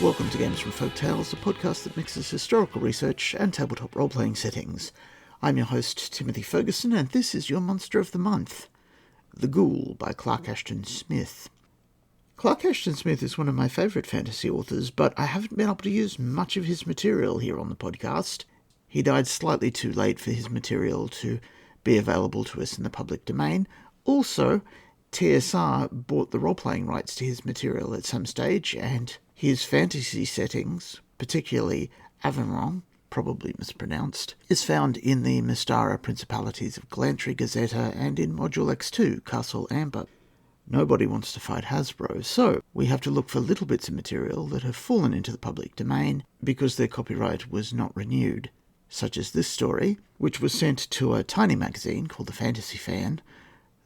Welcome to Games from Folk Tales, the podcast that mixes historical research and tabletop role-playing settings. I'm your host, Timothy Ferguson, and this is your Monster of the Month, The Ghoul by Clark Ashton Smith. Clark Ashton Smith is one of my favourite fantasy authors, but I haven't been able to use much of his material here on the podcast. He died slightly too late for his material to be available to us in the public domain. Also, TSR bought the role-playing rights to his material at some stage, and his fantasy settings, particularly Avenron, probably mispronounced, is found in the Mystara Principalities of Glantry Gazetta and in Module X2, Castle Amber. Nobody wants to fight Hasbro, so we have to look for little bits of material that have fallen into the public domain because their copyright was not renewed, such as this story, which was sent to a tiny magazine called The Fantasy Fan,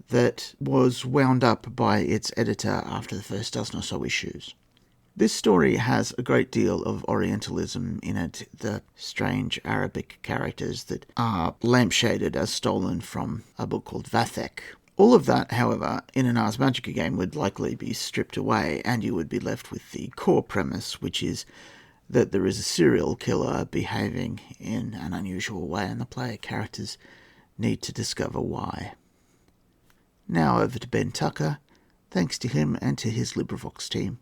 that was wound up by its editor after the first dozen or so issues. This story has a great deal of Orientalism in it, the strange Arabic characters that are lampshaded as stolen from a book called Vathek. All of that, however, in an Ars Magica game would likely be stripped away, and you would be left with the core premise, which is that there is a serial killer behaving in an unusual way, and the player characters need to discover why. Now over to Ben Tucker. Thanks to him and to his LibriVox team.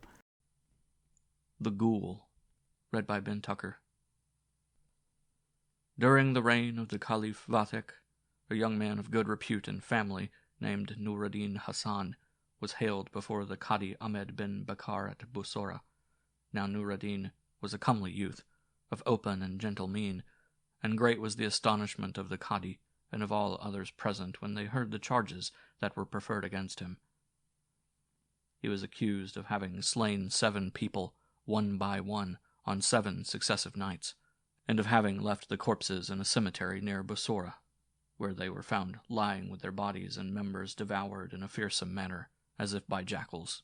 The Ghoul, read by Ben Tucker. During the reign of the Caliph Vathek, a young man of good repute and family named Nur-ad-Din Hassan was hailed before the Qadi Ahmed bin Bakar at Bussorah. Now Nur-ad-Din was a comely youth, of open and gentle mien, and great was the astonishment of the Qadi and of all others present when they heard the charges that were preferred against him. He was accused of having slain 7 people, one by one, on 7 successive nights, and of having left the corpses in a cemetery near Bussorah, where they were found lying with their bodies and members devoured in a fearsome manner, as if by jackals.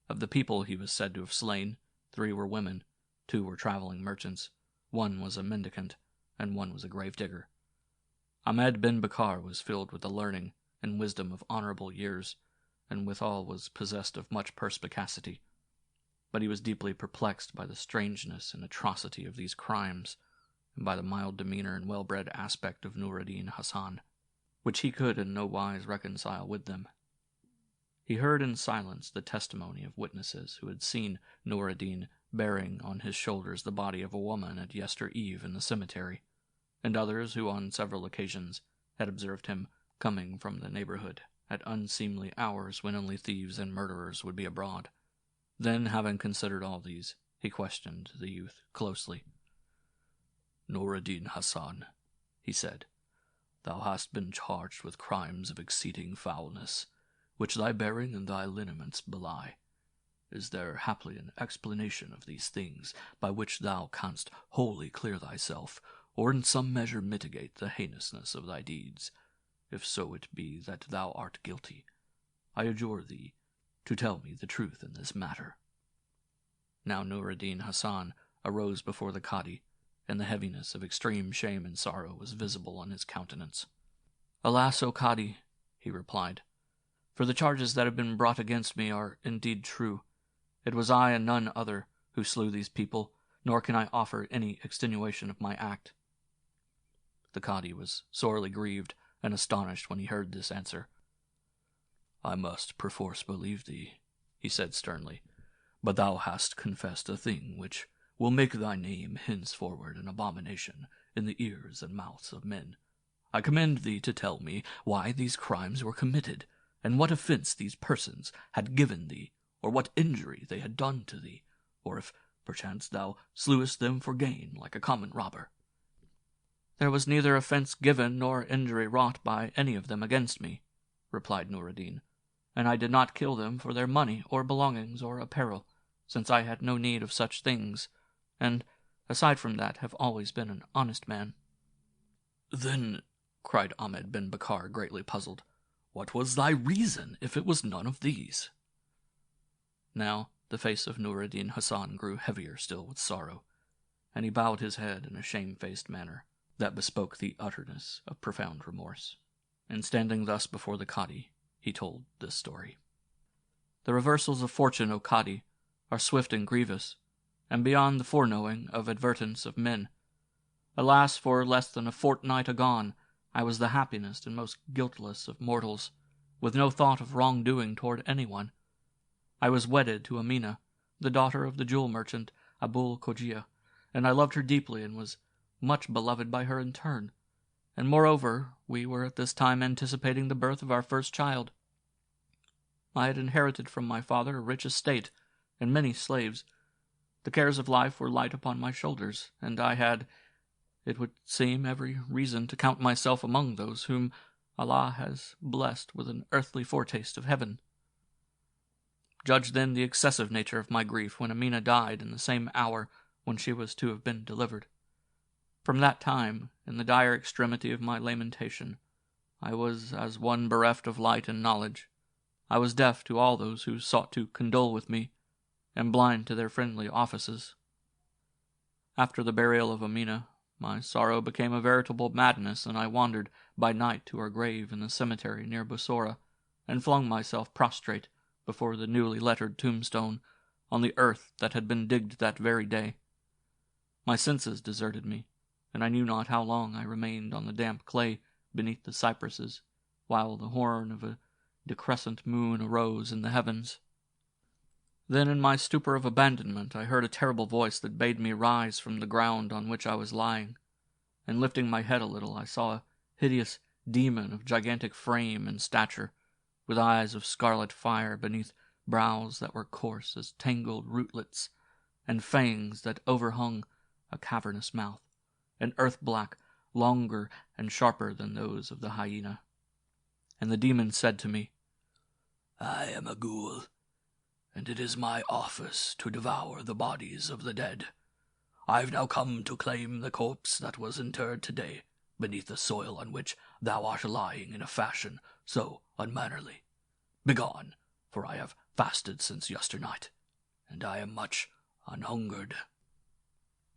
Of the people he was said to have slain, 3 were women, 2 were traveling merchants, 1 was a mendicant, and 1 was a gravedigger. Ahmed bin Bakar was filled with the learning and wisdom of honorable years, and withal was possessed of much perspicacity. But he was deeply perplexed by the strangeness and atrocity of these crimes, and by the mild demeanor and well-bred aspect of Nur-ad-Din Hassan, which he could in no wise reconcile with them. He heard in silence the testimony of witnesses who had seen Nur-ad-Din bearing on his shoulders the body of a woman at yester-eve in the cemetery, and others who on several occasions had observed him coming from the neighborhood at unseemly hours when only thieves and murderers would be abroad. Then, having considered all these, he questioned the youth closely. "Nur-ad-Din Hassan," he said, "thou hast been charged with crimes of exceeding foulness, which thy bearing and thy lineaments belie. Is there haply an explanation of these things, by which thou canst wholly clear thyself, or in some measure mitigate the heinousness of thy deeds? If so it be that thou art guilty, I adjure thee to tell me the truth in this matter." Now Nur-ad-Din Hassan arose before the Qadi, and the heaviness of extreme shame and sorrow was visible on his countenance. "Alas, O Qadi," he replied, "for the charges that have been brought against me are indeed true. It was I and none other who slew these people, nor can I offer any extenuation of my act." The Qadi was sorely grieved and astonished when he heard this answer. "I must perforce believe thee," he said sternly, "but thou hast confessed a thing which will make thy name henceforward an abomination in the ears and mouths of men. I commend thee to tell me why these crimes were committed, and what offense these persons had given thee, or what injury they had done to thee, or if perchance thou slewest them for gain like a common robber." "There was neither offense given nor injury wrought by any of them against me," replied Nur-ad-Din, "and I did not kill them for their money or belongings or apparel, since I had no need of such things, and, aside from that, have always been an honest man." "Then," cried Ahmed bin Bakar, greatly puzzled, "what was thy reason, if it was none of these?" Now the face of Nur-ad-Din Hassan grew heavier still with sorrow, and he bowed his head in a shamefaced manner that bespoke the utterness of profound remorse, and standing thus before the Qadi, he told this story. "The reversals of fortune, O Qadi, are swift and grievous, and beyond the foreknowing of advertence of men. Alas, for less than a fortnight agone, I was the happiest and most guiltless of mortals, with no thought of wrong-doing toward anyone. I was wedded to Amina, the daughter of the jewel merchant Abul Kojia, and I loved her deeply and was much beloved by her in turn. And moreover, we were at this time anticipating the birth of our first child. I had inherited from my father a rich estate and many slaves. The cares of life were light upon my shoulders, and I had, it would seem, every reason to count myself among those whom Allah has blessed with an earthly foretaste of heaven. Judge then the excessive nature of my grief when Amina died in the same hour when she was to have been delivered. From that time, in the dire extremity of my lamentation, I was as one bereft of light and knowledge. I was deaf to all those who sought to condole with me, and blind to their friendly offices. After the burial of Amina, my sorrow became a veritable madness, and I wandered by night to her grave in the cemetery near Bussorah, and flung myself prostrate before the newly lettered tombstone on the earth that had been digged that very day. My senses deserted me, and I knew not how long I remained on the damp clay beneath the cypresses, while the horn of a decrescent moon arose in the heavens. Then in my stupor of abandonment I heard a terrible voice that bade me rise from the ground on which I was lying, and lifting my head a little I saw a hideous demon of gigantic frame and stature, with eyes of scarlet fire beneath brows that were coarse as tangled rootlets, and fangs that overhung a cavernous mouth, and earth-black, longer and sharper than those of the hyena. And the demon said to me, "I am a ghoul, and it is my office to devour the bodies of the dead. I've now come to claim the corpse that was interred today beneath the soil on which thou art lying in a fashion so unmannerly. Begone, for I have fasted since yesternight, and I am much anhungered."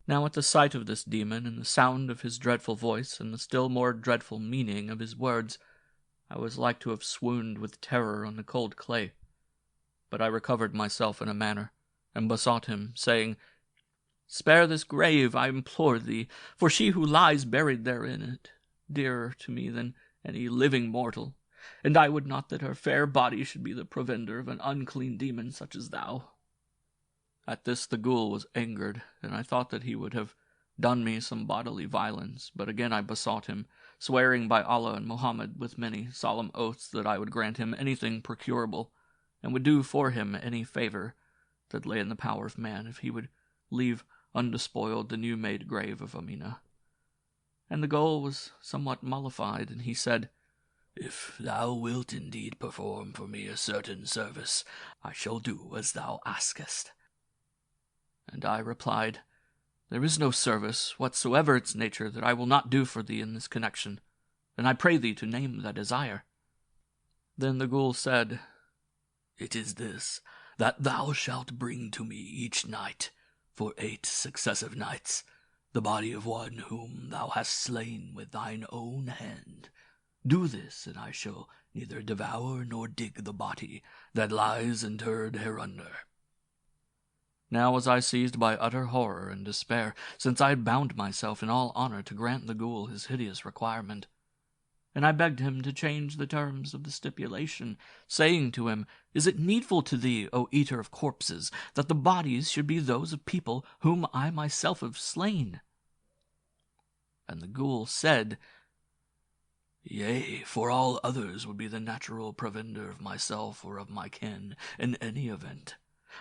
Now at the sight of this demon, and the sound of his dreadful voice, and the still more dreadful meaning of his words, I was like to have swooned with terror on the cold clay. But I recovered myself in a manner, and besought him, saying, "Spare this grave, I implore thee, for she who lies buried therein is dearer to me than any living mortal, and I would not that her fair body should be the provender of an unclean demon such as thou." At this the ghoul was angered, and I thought that he would have done me some bodily violence, but again I besought him, swearing by Allah and Mohammed with many solemn oaths that I would grant him anything procurable, and would do for him any favor that lay in the power of man, if he would leave undespoiled the new-made grave of Amina. And the ghoul was somewhat mollified, and he said, "If thou wilt indeed perform for me a certain service, I shall do as thou askest." And I replied, "There is no service, whatsoever its nature, that I will not do for thee in this connection, and I pray thee to name thy desire." Then the ghoul said, "It is this, that thou shalt bring to me each night, for 8 successive nights, the body of one whom thou hast slain with thine own hand. Do this, and I shall neither devour nor dig the body that lies interred hereunder." Now was I seized by utter horror and despair, since I had bound myself in all honor to grant the ghoul his hideous requirement. And I begged him to change the terms of the stipulation, saying to him, "Is it needful to thee, O eater of corpses, that the bodies should be those of people whom I myself have slain?" And the ghoul said, "Yea, for all others would be the natural provender of myself or of my kin, in any event.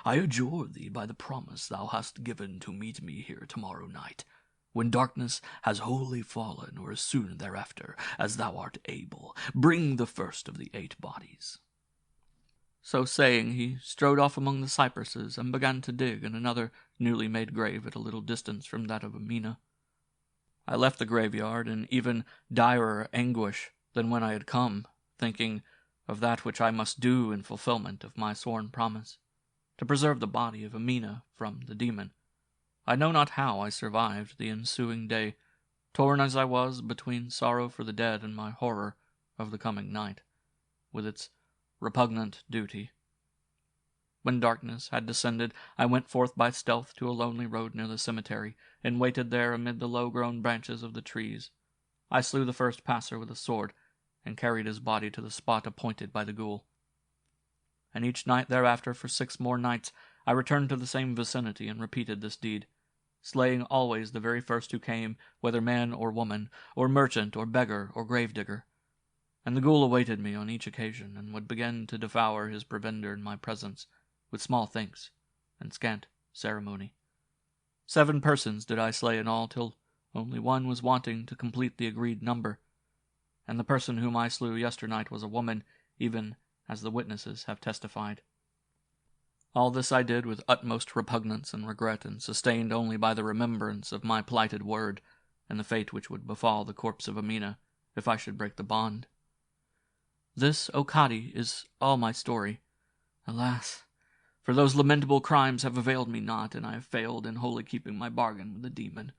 I adjure thee by the promise thou hast given to meet me here tomorrow night, when darkness has wholly fallen, or as soon thereafter as thou art able, bring the first of the 8 bodies." So saying, he strode off among the cypresses, and began to dig in another newly made grave at a little distance from that of Amina. I left the graveyard in even direr anguish than when I had come, thinking of that which I must do in fulfillment of my sworn promise, to preserve the body of Amina from the demon. I know not how I survived the ensuing day, torn as I was between sorrow for the dead and my horror of the coming night, with its repugnant duty. When darkness had descended, I went forth by stealth to a lonely road near the cemetery, and waited there amid the low-grown branches of the trees. I slew the first passer with a sword, and carried his body to the spot appointed by the ghoul. And each night thereafter, for 6 more nights, I returned to the same vicinity and repeated this deed, slaying always the very first who came, whether man or woman, or merchant or beggar or gravedigger. And the ghoul awaited me on each occasion, and would begin to devour his provender in my presence, with small thanks and scant ceremony. 7 persons did I slay in all, till only one was wanting to complete the agreed number, and the person whom I slew yesternight was a woman, even as the witnesses have testified. All this I did with utmost repugnance and regret, and sustained only by the remembrance of my plighted word, and the fate which would befall the corpse of Amina, if I should break the bond. This, O Cadi, is all my story. Alas! For those lamentable crimes have availed me not, and I have failed in wholly keeping my bargain with the demon,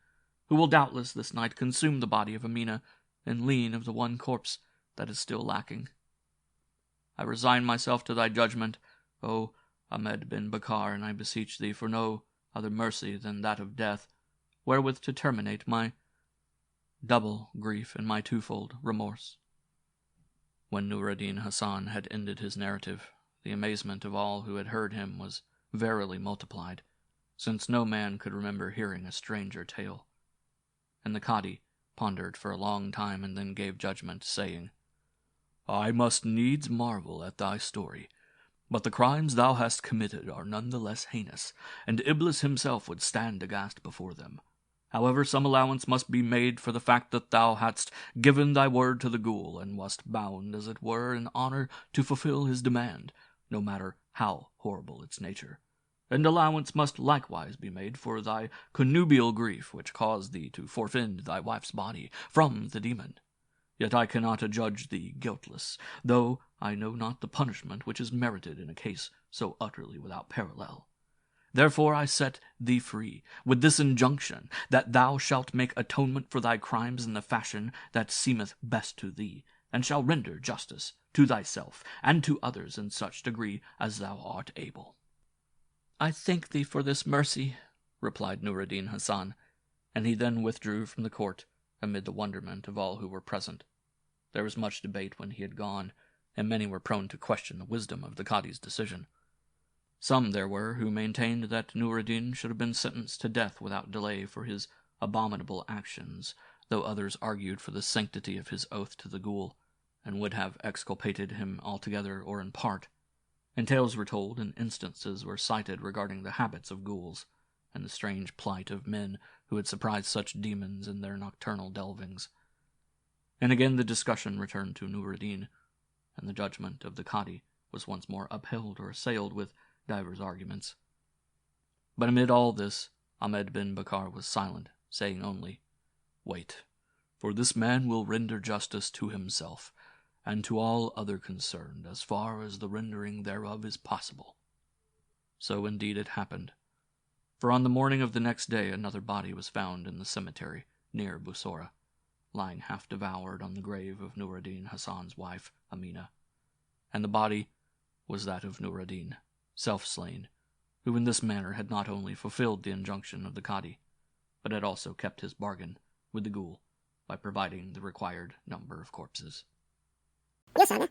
who will doubtless this night consume the body of Amina, and lean of the one corpse that is still lacking. I resign myself to thy judgment, O Ahmed bin Bakar, and I beseech thee for no other mercy than that of death, wherewith to terminate my double grief and my twofold remorse. When Nur ad-Din Hasan had ended his narrative, the amazement of all who had heard him was verily multiplied, since no man could remember hearing a stranger tale. And the Cadi pondered for a long time, and then gave judgment, saying, I must needs marvel at thy story, but the crimes thou hast committed are none the less heinous, and Iblis himself would stand aghast before them. However, some allowance must be made for the fact that thou hadst given thy word to the ghoul, and wast bound, as it were, in honor to fulfill his demand, no matter how horrible its nature. And allowance must likewise be made for thy connubial grief, which caused thee to forfend thy wife's body from the demon. Yet I cannot adjudge thee guiltless, though I know not the punishment which is merited in a case so utterly without parallel. Therefore I set thee free, with this injunction, that thou shalt make atonement for thy crimes in the fashion that seemeth best to thee, and shall render justice to thyself and to others in such degree as thou art able. I thank thee for this mercy, replied Nur ad-Din Hasan, and he then withdrew from the court, amid the wonderment of all who were present. There was much debate when he had gone, and many were prone to question the wisdom of the Cadi's decision. Some there were who maintained that Nur ad-Din should have been sentenced to death without delay for his abominable actions, though others argued for the sanctity of his oath to the ghoul, and would have exculpated him altogether or in part. And tales were told, and instances were cited regarding the habits of ghouls, and the strange plight of men who had surprised such demons in their nocturnal delvings. And again the discussion returned to Nur ad-Din, and the judgment of the Cadi was once more upheld or assailed with divers arguments. But amid all this, Ahmed bin Bakar was silent, saying only, Wait, for this man will render justice to himself, and to all other concerned, as far as the rendering thereof is possible. So indeed it happened, for on the morning of the next day another body was found in the cemetery near Bussorah, lying half devoured on the grave of Nur ad-Din Hasan's wife, Amina, and the body was that of Nur ad-Din, self-slain, who in this manner had not only fulfilled the injunction of the Cadi, but had also kept his bargain with the ghoul by providing the required number of corpses. Yes, Anna.